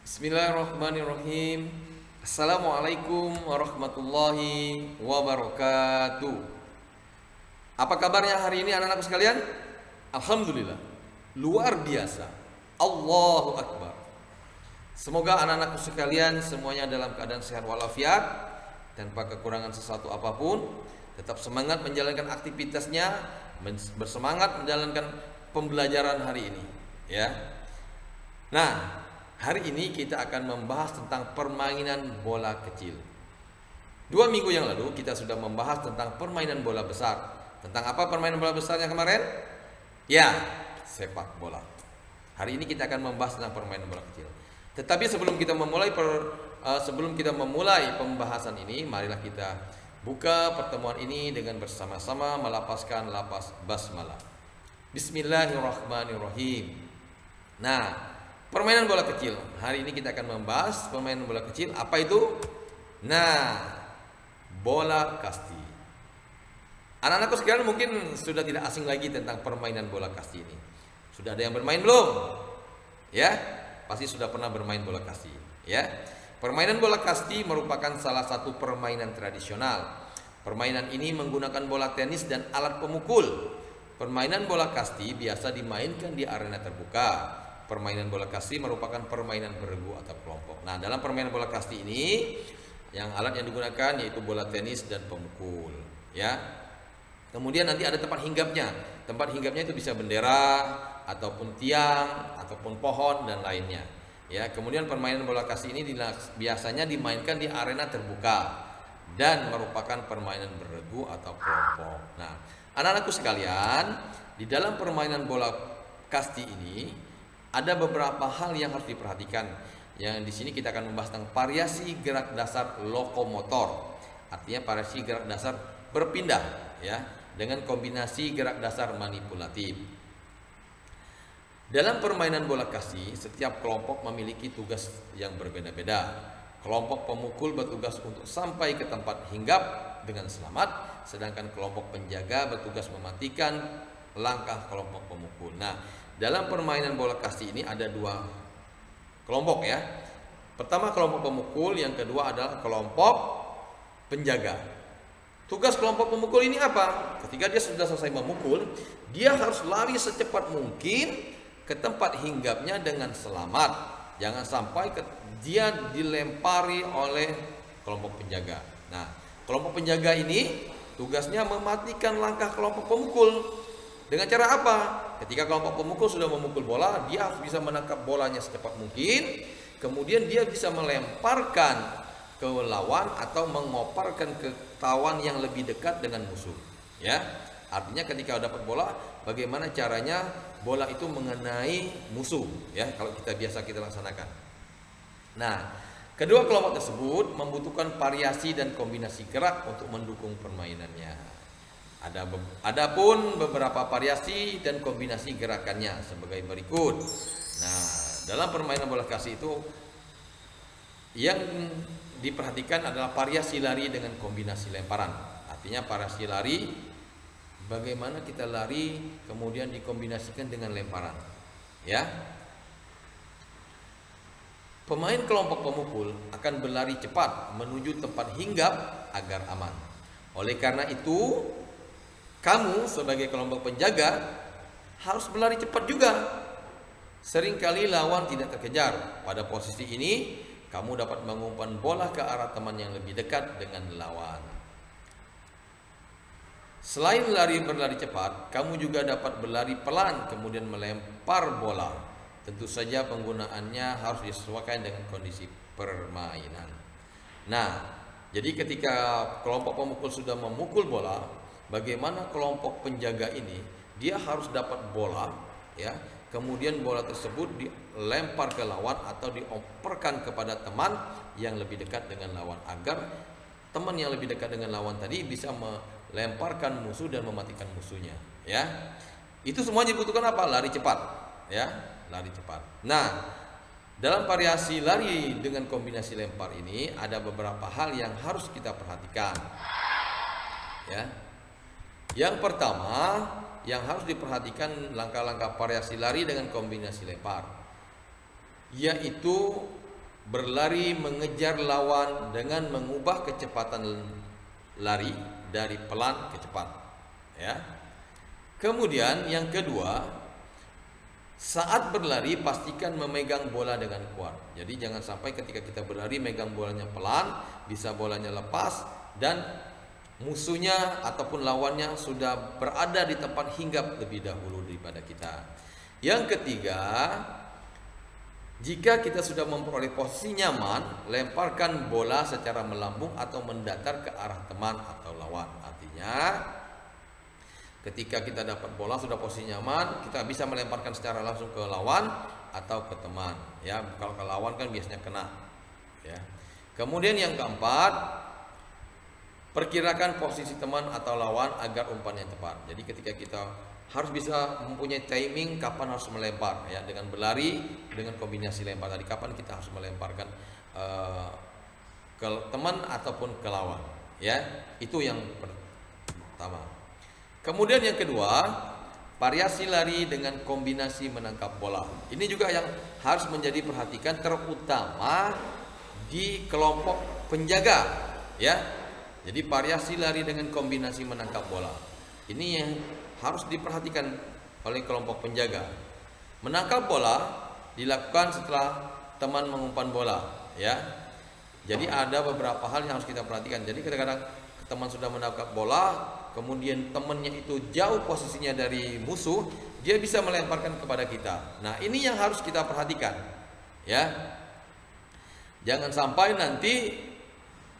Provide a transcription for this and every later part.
Bismillahirrahmanirrahim. Assalamualaikum warahmatullahi wabarakatuh. Apa kabarnya hari ini anak-anakku sekalian? Alhamdulillah, luar biasa. Allahu Akbar. Semoga anak-anakku sekalian semuanya dalam keadaan sehat walafiat, tanpa kekurangan sesuatu apapun, tetap semangat menjalankan aktivitasnya, bersemangat menjalankan pembelajaran hari ini, ya. Nah, hari ini kita akan membahas tentang permainan bola kecil. 2 minggu yang lalu kita sudah membahas tentang permainan bola besar. Tentang apa permainan bola besarnya kemarin? Ya, sepak bola. Hari ini kita akan membahas tentang permainan bola kecil. Tetapi sebelum kita memulai pembahasan ini, marilah kita buka pertemuan ini dengan bersama-sama melafazkan lafaz basmalah. Bismillahirrahmanirrahim. Nah, permainan bola kecil. Hari ini kita akan membahas permainan bola kecil. Apa itu? Nah, bola kasti. Anak-anakku sekalian mungkin sudah tidak asing lagi tentang permainan bola kasti ini. Sudah ada yang bermain belum? Ya, pasti sudah pernah bermain bola kasti. Ya, permainan bola kasti merupakan salah satu permainan tradisional. Permainan ini menggunakan bola tenis dan alat pemukul. Permainan bola kasti biasa dimainkan di arena terbuka. Permainan bola kasti merupakan permainan beregu atau kelompok. Nah, dalam permainan bola kasti ini, yang alat yang digunakan yaitu bola tenis dan pemukul, ya. Kemudian nanti ada tempat hinggapnya. Tempat hinggapnya itu bisa bendera ataupun tiang ataupun pohon dan lainnya. Ya, kemudian permainan bola kasti ini biasanya dimainkan di arena terbuka dan merupakan permainan beregu atau kelompok. Nah, anak-anakku sekalian, di dalam permainan bola kasti ini ada beberapa hal yang harus diperhatikan. Yang di sini kita akan membahas tentang variasi gerak dasar lokomotor. Artinya variasi gerak dasar berpindah, ya, dengan kombinasi gerak dasar manipulatif. Dalam permainan bola kasti, setiap kelompok memiliki tugas yang berbeda-beda. Kelompok pemukul bertugas untuk sampai ke tempat hinggap dengan selamat, sedangkan kelompok penjaga bertugas mematikan langkah kelompok pemukul. Nah, dalam permainan bola kasti ini ada 2 kelompok, ya. Pertama kelompok pemukul, yang kedua adalah kelompok penjaga. Tugas kelompok pemukul ini apa? Ketika dia sudah selesai memukul, dia harus lari secepat mungkin ke tempat hinggapnya dengan selamat. Jangan sampai dia dilempari oleh kelompok penjaga. Nah, kelompok penjaga ini tugasnya mematikan langkah kelompok pemukul. Dengan cara apa? Ketika kelompok pemukul sudah memukul bola, dia harus bisa menangkap bolanya secepat mungkin. Kemudian dia bisa melemparkan ke lawan atau mengoparkan ke kawan yang lebih dekat dengan musuh. Ya, artinya ketika dapat bola, bagaimana caranya bola itu mengenai musuh. Ya, kalau kita laksanakan. Nah, kedua kelompok tersebut membutuhkan variasi dan kombinasi gerak untuk mendukung permainannya. Adapun beberapa variasi dan kombinasi gerakannya sebagai berikut. Nah, dalam permainan bola kasti itu yang diperhatikan adalah variasi lari dengan kombinasi lemparan. Artinya variasi lari, bagaimana kita lari kemudian dikombinasikan dengan lemparan. Ya. Pemain kelompok pemukul akan berlari cepat menuju tempat hinggap agar aman. Oleh karena itu, kamu sebagai kelompok penjaga harus berlari cepat juga. Seringkali lawan tidak terkejar. Pada posisi ini, kamu dapat mengumpan bola ke arah teman yang lebih dekat dengan lawan. Selain berlari cepat, kamu juga dapat berlari pelan kemudian melempar bola. Tentu saja penggunaannya harus disesuaikan dengan kondisi permainan. Nah, jadi ketika kelompok pemukul sudah memukul bola, bagaimana kelompok penjaga ini, dia harus dapat bola, ya. Kemudian bola tersebut dilempar ke lawan atau dioperkan kepada teman yang lebih dekat dengan lawan, agar teman yang lebih dekat dengan lawan tadi bisa melemparkan musuh dan mematikan musuhnya, ya. Itu semua dibutuhkan apa? Lari cepat, ya, lari cepat. Nah, dalam variasi lari dengan kombinasi lempar ini ada beberapa hal yang harus kita perhatikan, ya. Yang pertama, yang harus diperhatikan langkah-langkah variasi lari dengan kombinasi lempar, yaitu berlari mengejar lawan dengan mengubah kecepatan lari dari pelan ke cepat, ya. Kemudian yang kedua, saat berlari pastikan memegang bola dengan kuat. Jadi jangan sampai ketika kita berlari megang bolanya pelan, bisa bolanya lepas dan musuhnya ataupun lawannya sudah berada di tempat hinggap lebih dahulu daripada kita. Yang ketiga, jika kita sudah memperoleh posisi nyaman, lemparkan bola secara melambung atau mendatar ke arah teman atau lawan. Artinya, ketika kita dapat bola sudah posisi nyaman, kita bisa melemparkan secara langsung ke lawan atau ke teman. Ya, kalau ke lawan kan biasanya kena. Ya. Kemudian yang keempat, perkirakan posisi teman atau lawan agar umpannya tepat. Jadi ketika kita harus bisa mempunyai timing kapan harus melempar, ya, dengan berlari, dengan kombinasi lempar tadi kapan kita harus melemparkan ke teman ataupun ke lawan, ya. Itu yang pertama. Kemudian yang kedua, variasi lari dengan kombinasi menangkap bola. Ini juga yang harus menjadi perhatikan terutama di kelompok penjaga, ya. Jadi variasi lari dengan kombinasi menangkap bola. Ini yang harus diperhatikan oleh kelompok penjaga. Menangkap bola dilakukan setelah teman mengumpan bola, ya. Jadi ada beberapa hal yang harus kita perhatikan. Jadi kadang-kadang teman sudah menangkap bola, kemudian temannya itu jauh posisinya dari musuh, dia bisa melemparkan kepada kita. Nah, ini yang harus kita perhatikan, ya. Jangan sampai nanti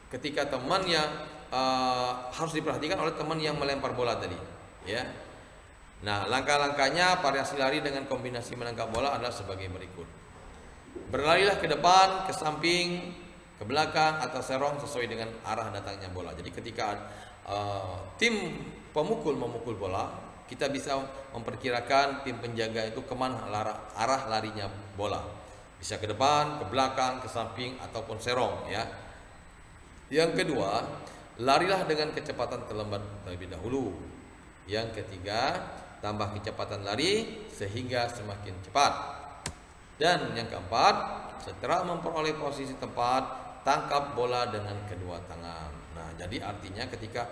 ketika teman yang harus diperhatikan oleh teman yang melempar bola tadi, ya. Nah, langkah-langkahnya variasi lari dengan kombinasi menangkap bola adalah sebagai berikut. Berlarilah ke depan, ke samping, ke belakang atau serong sesuai dengan arah datangnya bola. Jadi ketika tim pemukul memukul bola, kita bisa memperkirakan tim penjaga itu kemana arah larinya bola. Bisa ke depan, ke belakang, ke samping ataupun serong, ya. Yang kedua, larilah dengan kecepatan terlambat terlebih dahulu. Yang ketiga, tambah kecepatan lari sehingga semakin cepat. Dan yang keempat, setelah memperoleh posisi tepat, tangkap bola dengan kedua tangan. Nah, jadi artinya ketika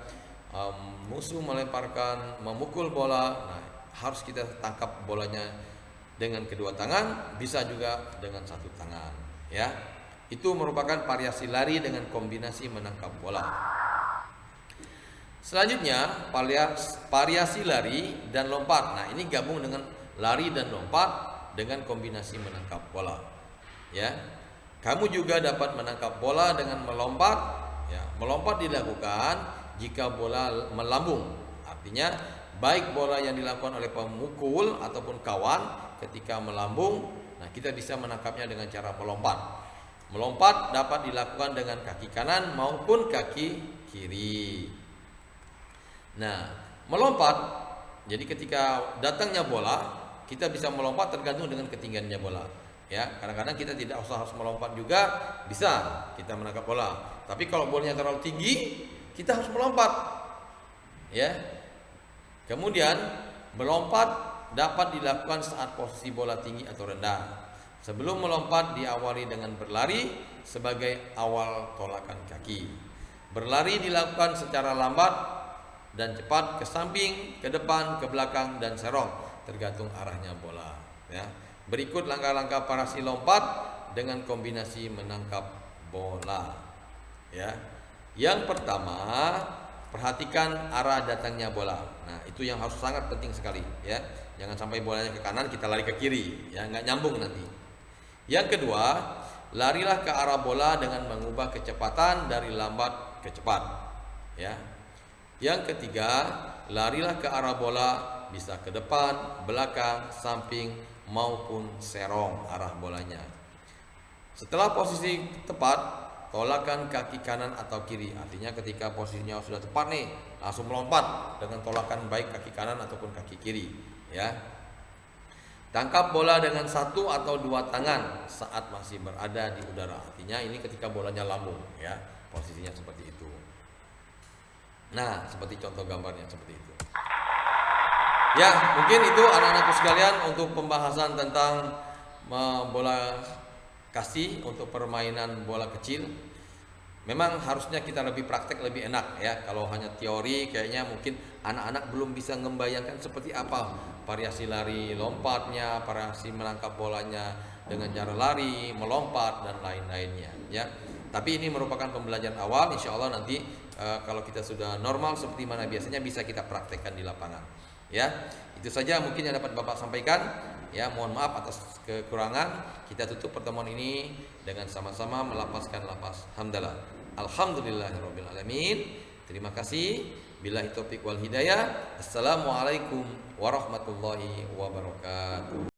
musuh memukul bola, nah, harus kita tangkap bolanya dengan kedua tangan, bisa juga dengan satu tangan, ya. Itu merupakan variasi lari dengan kombinasi menangkap bola. Selanjutnya, variasi lari dan lompat. Nah, ini gabung dengan lari dan lompat dengan kombinasi menangkap bola, ya. Kamu juga dapat menangkap bola dengan melompat, ya. Melompat dilakukan jika bola melambung. Artinya, baik bola yang dilakukan oleh pemukul ataupun kawan ketika melambung, nah, kita bisa menangkapnya dengan cara melompat. Melompat dapat dilakukan dengan kaki kanan maupun kaki kiri. Nah, melompat, jadi ketika datangnya bola, kita bisa melompat tergantung dengan ketinggiannya bola. Ya, kadang-kadang kita tidak usah harus melompat juga, bisa kita menangkap bola. Tapi kalau bolanya terlalu tinggi, kita harus melompat. Ya. Kemudian, melompat dapat dilakukan saat posisi bola tinggi atau rendah. Sebelum melompat diawali dengan berlari sebagai awal tolakan kaki. Berlari dilakukan secara lambat dan cepat ke samping, ke depan, ke belakang dan serong tergantung arahnya bola, ya. Berikut langkah-langkah variasi lompat dengan kombinasi menangkap bola, ya. Yang pertama, perhatikan arah datangnya bola. Nah, itu yang harus sangat penting sekali, ya. Jangan sampai bolanya ke kanan kita lari ke kiri, ya, nggak nyambung nanti. Yang kedua, larilah ke arah bola dengan mengubah kecepatan dari lambat ke cepat, ya. Yang ketiga, larilah ke arah bola, bisa ke depan, belakang, samping maupun serong arah bolanya. Setelah posisi tepat, tolakan kaki kanan atau kiri. Artinya ketika posisinya sudah tepat nih, langsung melompat dengan tolakan baik kaki kanan ataupun kaki kiri, ya. Tangkap bola dengan satu atau dua tangan saat masih berada di udara. Artinya ini ketika bolanya lambung, ya, posisinya seperti itu. Nah, seperti contoh gambarnya seperti itu. Ya, mungkin itu anak-anakku sekalian untuk pembahasan tentang bola kasih untuk permainan bola kecil. Memang harusnya kita lebih praktek, lebih enak ya. Kalau hanya teori kayaknya mungkin anak-anak belum bisa membayangkan seperti apa variasi lari lompatnya, variasi menangkap bolanya dengan cara lari, melompat dan lain-lainnya ya. Tapi ini merupakan pembelajaran awal. Insya Allah nanti kalau kita sudah normal seperti mana biasanya bisa kita praktekkan di lapangan ya. Itu saja mungkin yang dapat Bapak sampaikan ya. Mohon maaf atas kekurangan. Kita tutup pertemuan ini dengan sama-sama melapaskan lapas hamdalah. Alhamdulillahirabbil alamin. Terima kasih. Billahi taufiq wal hidayah. Assalamualaikum warahmatullahi wabarakatuh.